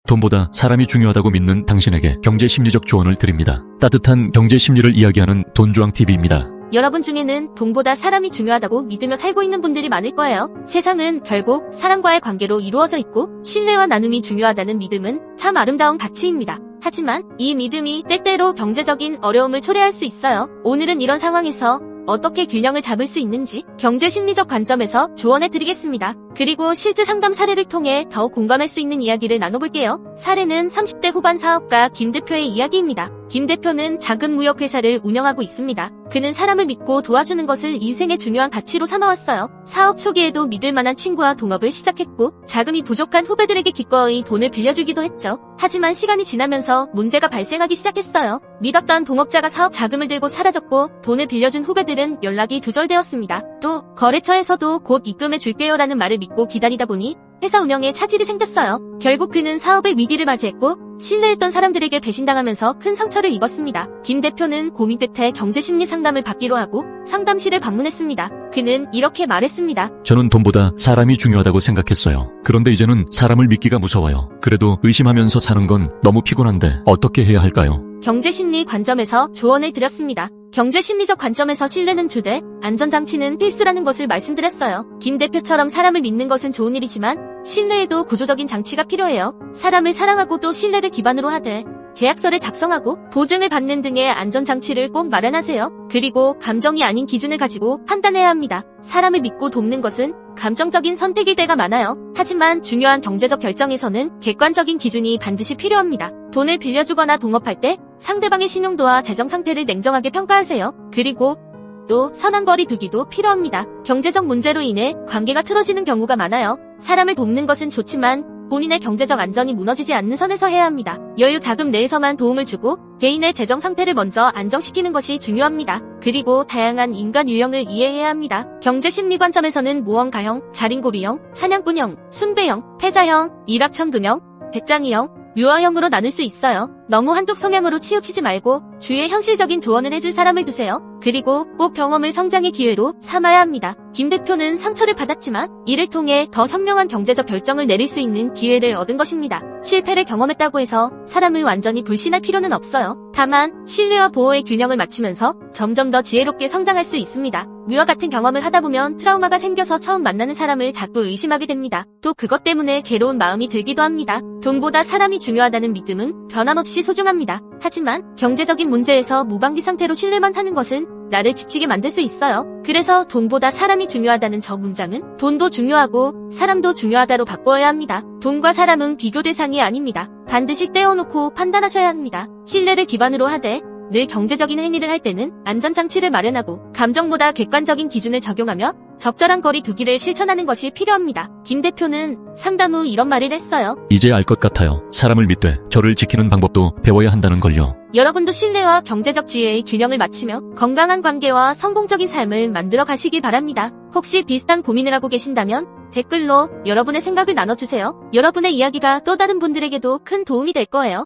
돈보다 사람이 중요하다고 믿는 당신에게 경제 심리적 조언을 드립니다. 따뜻한 경제 심리를 이야기하는 돈주왕TV입니다. 여러분 중에는 돈보다 사람이 중요하다고 믿으며 살고 있는 분들이 많을 거예요. 세상은 결국 사람과의 관계로 이루어져 있고 신뢰와 나눔이 중요하다는 믿음은 참 아름다운 가치입니다. 하지만 이 믿음이 때때로 경제적인 어려움을 초래할 수 있어요. 오늘은 이런 상황에서 어떻게 균형을 잡을 수 있는지 경제 심리적 관점에서 조언해 드리겠습니다. 그리고 실제 상담 사례를 통해 더 공감할 수 있는 이야기를 나눠볼게요. 사례는 30대 후반 사업가 김 대표의 이야기입니다. 김 대표는 작은 무역회사를 운영하고 있습니다. 그는 사람을 믿고 도와주는 것을 인생의 중요한 가치로 삼아왔어요. 사업 초기에도 믿을 만한 친구와 동업을 시작했고 자금이 부족한 후배들에게 기꺼이 돈을 빌려주기도 했죠. 하지만 시간이 지나면서 문제가 발생하기 시작했어요. 믿었던 동업자가 사업 자금을 들고 사라졌고 돈을 빌려준 후배들은 연락이 두절되었습니다. 또 거래처에서도 곧 입금해 줄게요라는 말을 믿고 기다리다 보니 회사 운영에 차질이 생겼어요. 결국 그는 사업의 위기를 맞이했고 신뢰했던 사람들에게 배신당하면서 큰 상처를 입었습니다. 김 대표는 고민 끝에 경제심리 상담을 받기로 하고 상담실을 방문했습니다. 그는 이렇게 말했습니다. 저는 돈보다 사람이 중요하다고 생각했어요. 그런데 이제는 사람을 믿기가 무서워요. 그래도 의심하면서 사는 건 너무 피곤한데 어떻게 해야 할까요? 경제심리 관점에서 조언을 드렸습니다. 경제심리적 관점에서 신뢰는 주되 안전장치는 필수라는 것을 말씀드렸어요. 김 대표처럼 사람을 믿는 것은 좋은 일이지만 신뢰에도 구조적인 장치가 필요해요. 사람을 사랑하고 또 신뢰를 기반으로 하되 계약서를 작성하고 보증을 받는 등의 안전장치를 꼭 마련하세요. 그리고 감정이 아닌 기준을 가지고 판단해야 합니다. 사람을 믿고 돕는 것은 감정적인 선택일 때가 많아요. 하지만 중요한 경제적 결정에서는 객관적인 기준이 반드시 필요합니다. 돈을 빌려주거나 동업할 때 상대방의 신용도와 재정 상태를 냉정하게 평가하세요. 그리고 또 선한 거리 두기도 필요합니다. 경제적 문제로 인해 관계가 틀어지는 경우가 많아요. 사람을 돕는 것은 좋지만 본인의 경제적 안전이 무너지지 않는 선에서 해야 합니다. 여유 자금 내에서만 도움을 주고 개인의 재정 상태를 먼저 안정시키는 것이 중요합니다. 그리고 다양한 인간 유형을 이해해야 합니다. 경제 심리 관점에서는 모험가형, 자린고비형, 사냥꾼형, 순배형, 패자형, 일확천금형, 배짱이형, 유아형으로 나눌 수 있어요. 너무 한쪽 성향으로 치우치지 말고 주위에 현실적인 조언을 해줄 사람을 두세요. 그리고 꼭 경험을 성장의 기회로 삼아야 합니다. 김 대표는 상처를 받았지만 이를 통해 더 현명한 경제적 결정을 내릴 수 있는 기회를 얻은 것입니다. 실패를 경험했다고 해서 사람을 완전히 불신할 필요는 없어요. 다만 신뢰와 보호의 균형을 맞추면서 점점 더 지혜롭게 성장할 수 있습니다. 무와 같은 경험을 하다 보면 트라우마가 생겨서 처음 만나는 사람을 자꾸 의심하게 됩니다. 또 그것 때문에 괴로운 마음이 들기도 합니다. 돈보다 사람이 중요하다는 믿음은 변함없이 소중합니다. 하지만 경제적인 문제에서 무방비 상태로 신뢰만 하는 것은 나를 지치게 만들 수 있어요. 그래서 돈보다 사람이 중요하다는 저 문장은 돈도 중요하고 사람도 중요하다로 바꿔야 합니다. 돈과 사람은 비교 대상이 아닙니다. 반드시 떼어놓고 판단하셔야 합니다. 신뢰를 기반으로 하되 늘 경제적인 행위를 할 때는 안전장치를 마련하고 감정보다 객관적인 기준을 적용하며 적절한 거리 두기를 실천하는 것이 필요합니다. 김 대표는 상담 후 이런 말을 했어요. 이제 알 것 같아요. 사람을 믿되 저를 지키는 방법도 배워야 한다는 걸요. 여러분도 신뢰와 경제적 지혜의 균형을 맞추며 건강한 관계와 성공적인 삶을 만들어 가시길 바랍니다. 혹시 비슷한 고민을 하고 계신다면 댓글로 여러분의 생각을 나눠주세요. 여러분의 이야기가 또 다른 분들에게도 큰 도움이 될 거예요.